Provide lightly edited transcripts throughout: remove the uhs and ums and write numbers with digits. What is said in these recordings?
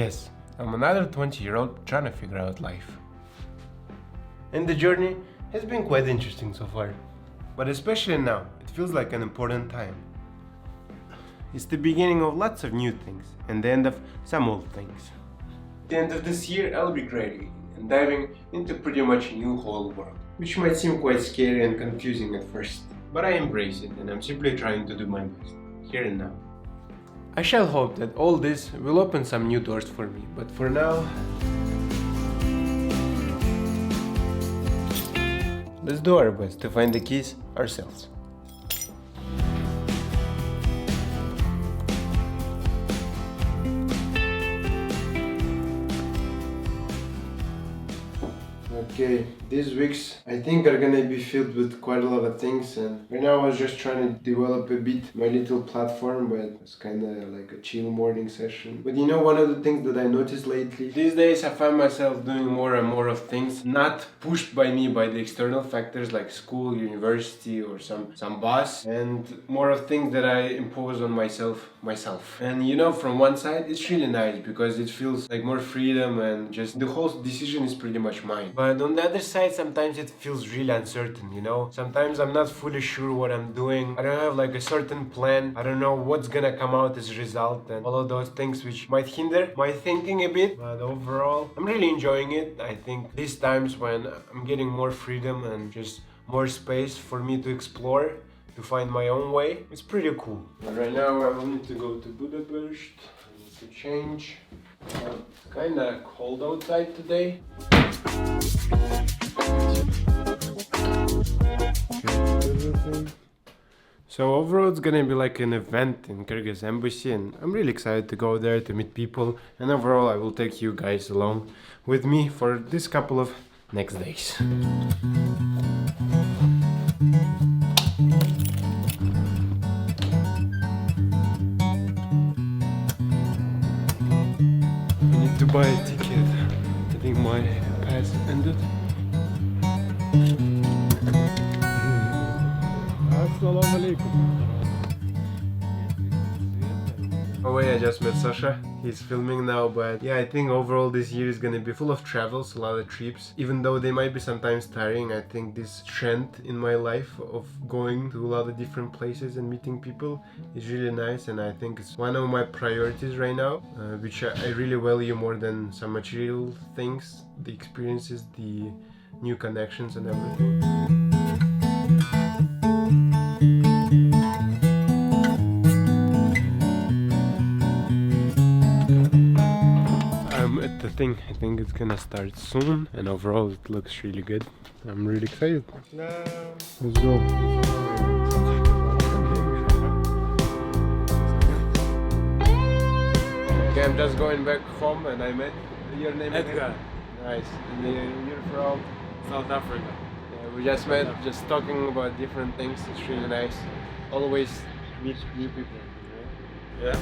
Yes, I'm another 20-year-old trying to figure out life. And the journey has been quite interesting so far. But especially now, it feels like an important time. It's the beginning of lots of new things and the end of some old things. At the end of this year, I'll be graduating and diving into pretty much a new whole world, which might seem quite scary and confusing at first. But I embrace it and I'm simply trying to do my best, here and now. I shall hope that all this will open some new doors for me, but for now... let's do our best to find the keys ourselves. Okay, these weeks I think are gonna be filled with quite a lot of things, and right now I was just trying to develop a bit my little platform, but it's kinda like a chill morning session. But you know, one of the things that I noticed lately, these days I find myself doing more and more of things not pushed by me by the external factors like school, university or some boss, and more of things that I impose on myself. And you know, from one side it's really nice because it feels like more freedom and just the whole decision is pretty much mine. But on the other side, sometimes it feels really uncertain, you know? Sometimes I'm not fully sure what I'm doing. I don't have like a certain plan. I don't know what's gonna come out as a result and all of those things which might hinder my thinking a bit. But overall, I'm really enjoying it. I think these times when I'm getting more freedom and just more space for me to explore, to find my own way, it's pretty cool. But right now I will need to go to Budapest. I need to change. It's kinda cold outside today. So overall it's gonna be like an event in Kyrgyz embassy and I'm really excited to go there to meet people, and overall I will take you guys along with me for this couple of next days. I need to buy a ticket. I think my pass ended. Assalamu alaikum. Oh wait, I just met Sasha. He's filming now, but yeah, I think overall this year is gonna be full of travels, a lot of trips. Even though they might be sometimes tiring, I think this trend in my life of going to a lot of different places and meeting people is really nice, and I think it's one of my priorities right now, which I really value more than some material things, the experiences, the new connections and everything. At the thing, I think it's gonna start soon, and overall it looks really good. I'm really excited. Let's go. Okay, I'm just going back home and I met your name. Edgar. Nice. And you're from South Africa. Yeah, we just met, just talking about different things. It's really nice. Always meet new people. Right? Yeah.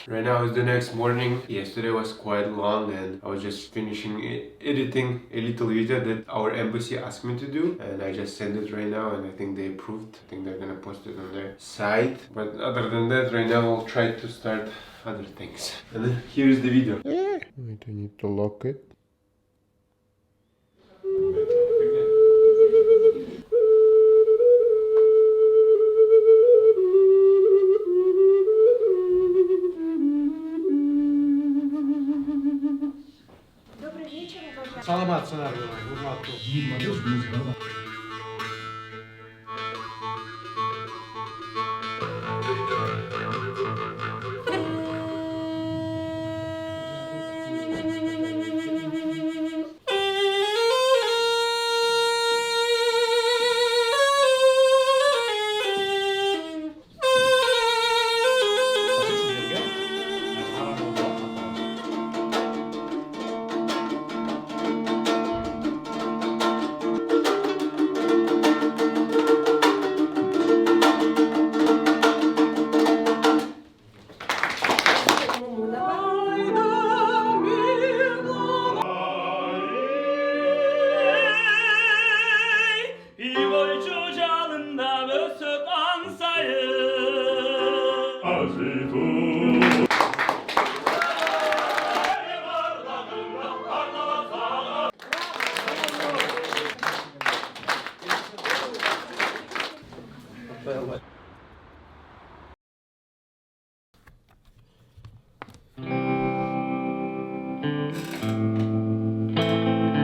Right now it's the next morning. Yesterday was quite long and I was just finishing editing a little video that our embassy asked me to do, and I just sent it right now and I think they approved. I think they're gonna post it on their site. But other than that, right now I'll try to start other things. And then here's the video. Wait, I need to lock it. Salamat sana Hurmatlı.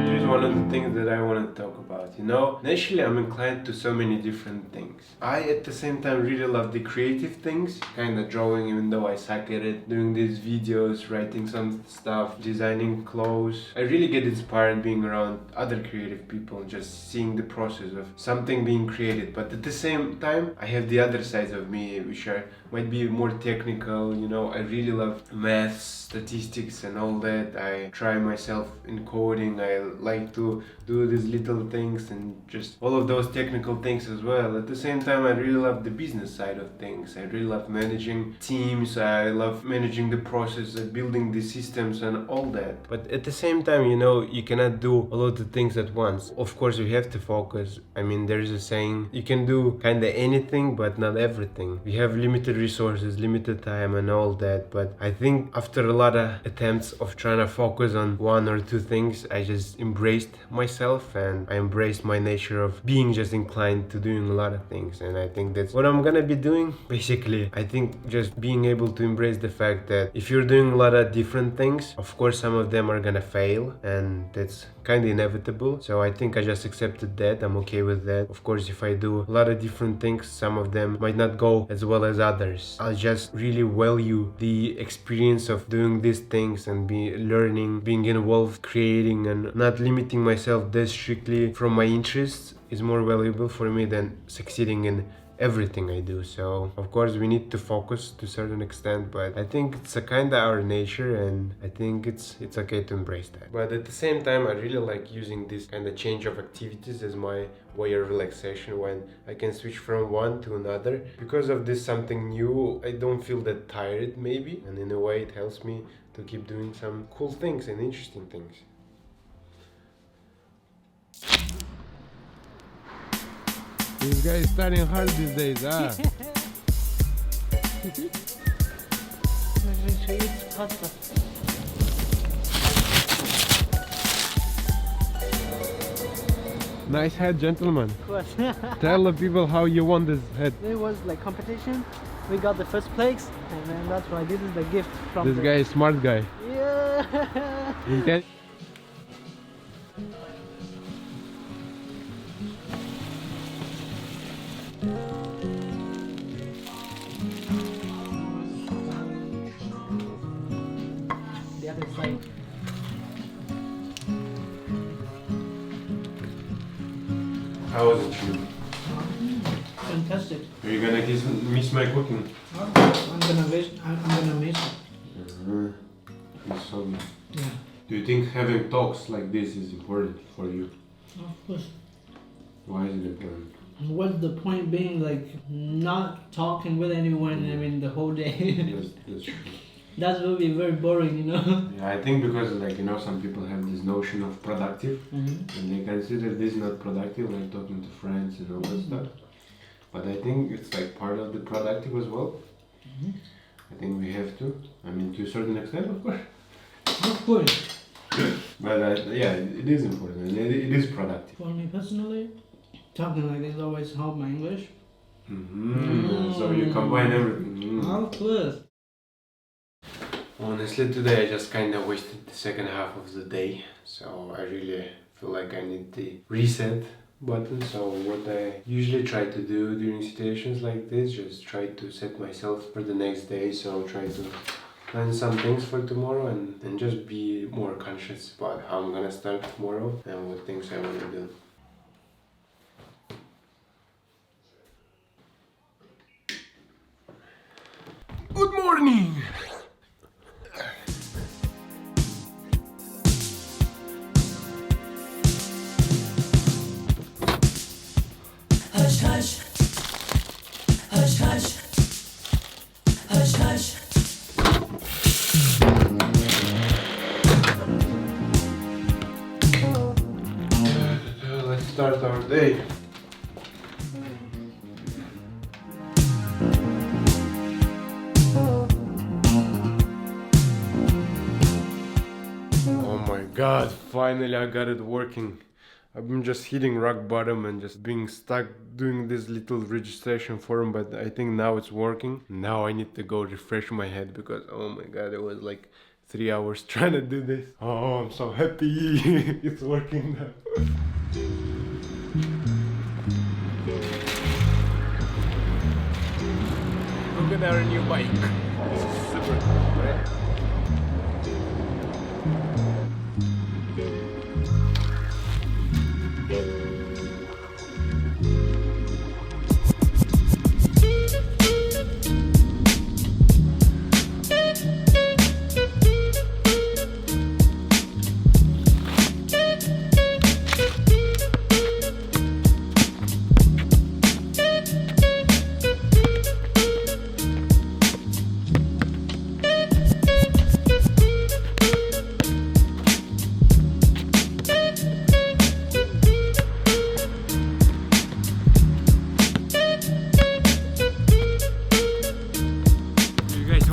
Here's one of the things that I want to talk about. Initially I'm inclined to so many different things. I at the same time really love the creative things, kind of drawing even though I suck at it, doing these videos, writing some stuff, designing clothes. I really get inspired being around other creative people, just seeing the process of something being created. But at the same time, I have the other sides of me which are might be more technical. I really love maths, statistics and all that. I try myself in coding. I like to do these little things and just all of those technical things as well. At the same time, I really love the business side of things. I really love managing teams. I love managing the process of building the systems and all that. But at the same time, you cannot do a lot of things at once. Of course, you have to focus. I mean, there's a saying, you can do kind of anything, but not everything. We have limited resources, limited time and all that. But I think after a lot of attempts of trying to focus on one or two things, I just embraced myself and I embraced my nature of being just inclined to doing a lot of things. And I think that's what I'm gonna be doing. Basically, I think just being able to embrace the fact that if you're doing a lot of different things, of course some of them are gonna fail and that's kind of inevitable. So I think I just accepted that. I'm okay with that. Of course, if I do a lot of different things, some of them might not go as well as others. I'll just really value the experience of doing these things and be learning, being involved, creating, and not limiting myself that strictly from my interests is more valuable for me than succeeding in everything I do. So of course we need to focus to a certain extent, but I think it's a kind of our nature and I think it's okay to embrace that. But at the same time, I really like using this kind of change of activities as my way of relaxation, when I can switch from one to another. Because of this something new, I don't feel that tired maybe, and in a way it helps me to keep doing some cool things and interesting things. This guy is studying hard these days, huh? Nice head, gentlemen. Of course. Tell the people how you won this head. It was like competition. We got the first place, and then that's why this is the gift from This guy is smart guy. Yeah. The other side. How was it, Shrew? Fantastic. Are you gonna miss my cooking? I'm gonna miss it. So, Yeah. do you think having talks like this is important for you? Of course. Why is it important? What's the point being like not talking with anyone? I mean, the whole day. That's true. That will be very boring, Yeah, I think because some people have this notion of productive, Mm-hmm. and they consider this not productive, like talking to friends and all that stuff. But I think it's like part of the productive as well. Mm-hmm. I think we have to. I mean, to a certain extent, of course. Of course. But yeah, it is important and it is productive. For me personally, talking like this always help my English. So you combine everything. Of course. Honestly, today I just kind of wasted the second half of the day, so I really feel like I need the reset button. So what I usually try to do during situations like this, just try to set myself for the next day. So try to plan some things for tomorrow and just be more conscious about how I'm gonna start tomorrow and what things I want to do. Good morning! Hush, hush. Hush, hush. Hush, hush. Let's start our day. god, finally I got it working. I've been just hitting rock bottom and just being stuck doing this little registration form, but I think now it's working. Now I need to go refresh my head because oh my god, it was like 3 hours trying to do this. Oh, I'm so happy. It's working now. Look at our new bike. This is super cool, right?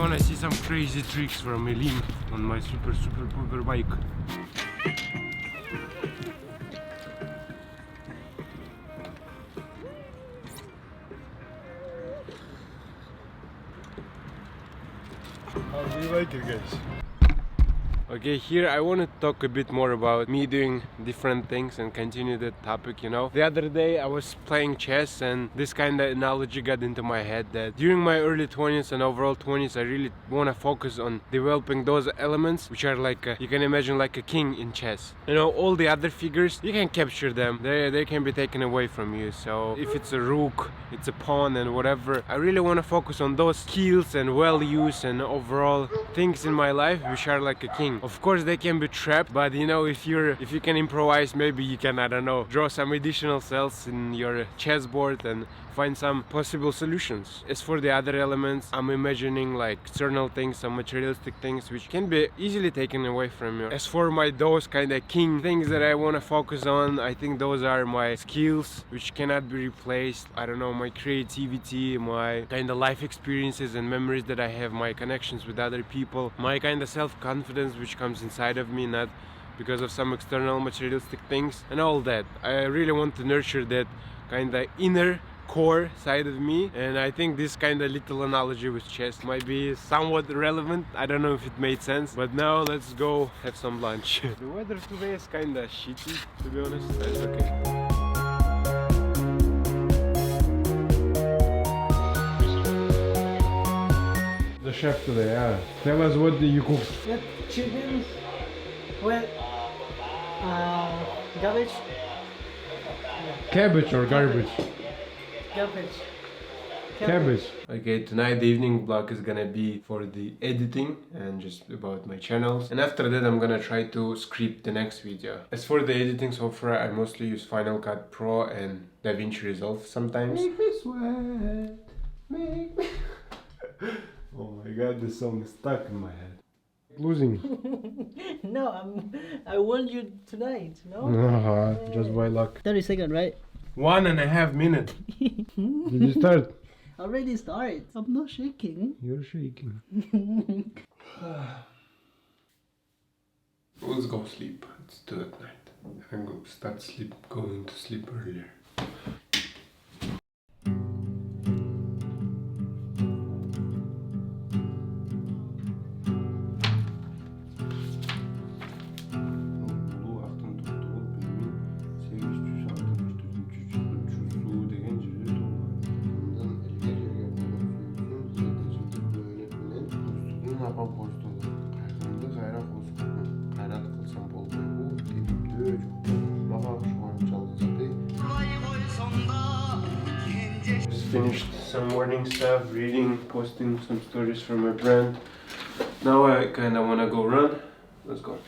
I see some crazy tricks from Elin on my super pooper bike. How do you like it, guys? Okay, here I want to talk a bit more about me doing different things and continue that topic, you know. The other day I was playing chess and this kind of analogy got into my head that during my early 20s and overall 20s I really want to focus on developing those elements which are like, you can imagine like a king in chess. You know, all the other figures, you can capture them, they can be taken away from you. So if it's a rook, it's a pawn and whatever, I really want to focus on those skills and values and overall things in my life which are like a king. Of course they can be trapped, but you know, if you can improvise, maybe you can, I don't know, draw some additional cells in your chessboard and find some possible solutions. As for the other elements, I'm imagining like external things, some materialistic things which can be easily taken away from you. As for those kind of king things that I want to focus on, I think those are my skills which cannot be replaced. I don't know, my creativity, my kind of life experiences and memories that I have, my connections with other people, my kind of self-confidence which comes inside of me, not because of some external materialistic things and all that. I really want to nurture that kind of inner core side of me, and I think this kind of little analogy with chess might be somewhat relevant. I don't know if it made sense, but now let's go have some lunch. The weather today is kind of shitty, to be honest. That's okay. The chef today, yeah. Tell us what you cooked. Yep, chicken with garbage. Cabbage or garbage? Garbage. Cabbage. Okay, tonight the evening vlog is gonna be for the editing and just about my channels, and after that I'm gonna try to script the next video. As for the editing software, I mostly use Final Cut Pro and DaVinci Resolve sometimes. Make me sweat, make me... Oh my god, this song is stuck in my head. Losing. No, I won you tonight, no? Just by luck. 30 seconds, right? 1.5 minutes. Did you start? Already start. I'm not shaking. You're shaking. Let's go sleep. It's 2 at night. I'm going to start going to sleep earlier. Just finished some morning stuff, reading, posting some stories for my brand. Now I kinda wanna go run. Let's go.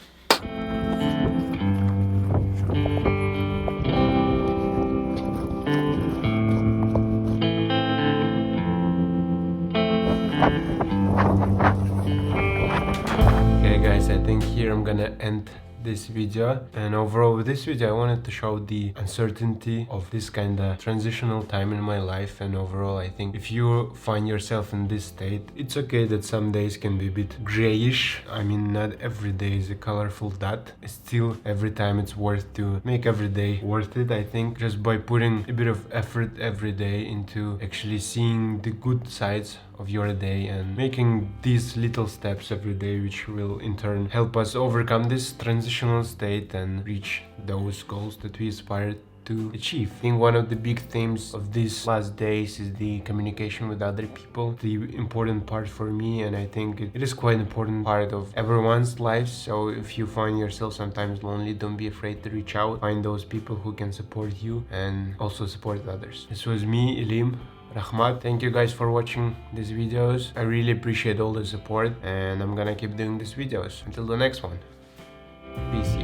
Okay guys, I think here I'm gonna end this video. And overall with this video I wanted to show the uncertainty of this kind of transitional time in my life. And overall I think if you find yourself in this state, it's okay that some days can be a bit grayish. I mean, not every day is a colorful dot. Still, every time it's worth to make every day worth it, I think, just by putting a bit of effort every day into actually seeing the good sides of your day and making these little steps every day, which will in turn help us overcome this transitional state and reach those goals that we aspire to achieve. I think one of the big themes of these last days is the communication with other people, the important part for me, and I think it is quite an important part of everyone's lives. So if you find yourself sometimes lonely, don't be afraid to reach out, find those people who can support you and also support others. This was me, Ilim Rahmat. Thank you guys for watching these videos. I really appreciate all the support and I'm gonna keep doing these videos until the next one. Peace.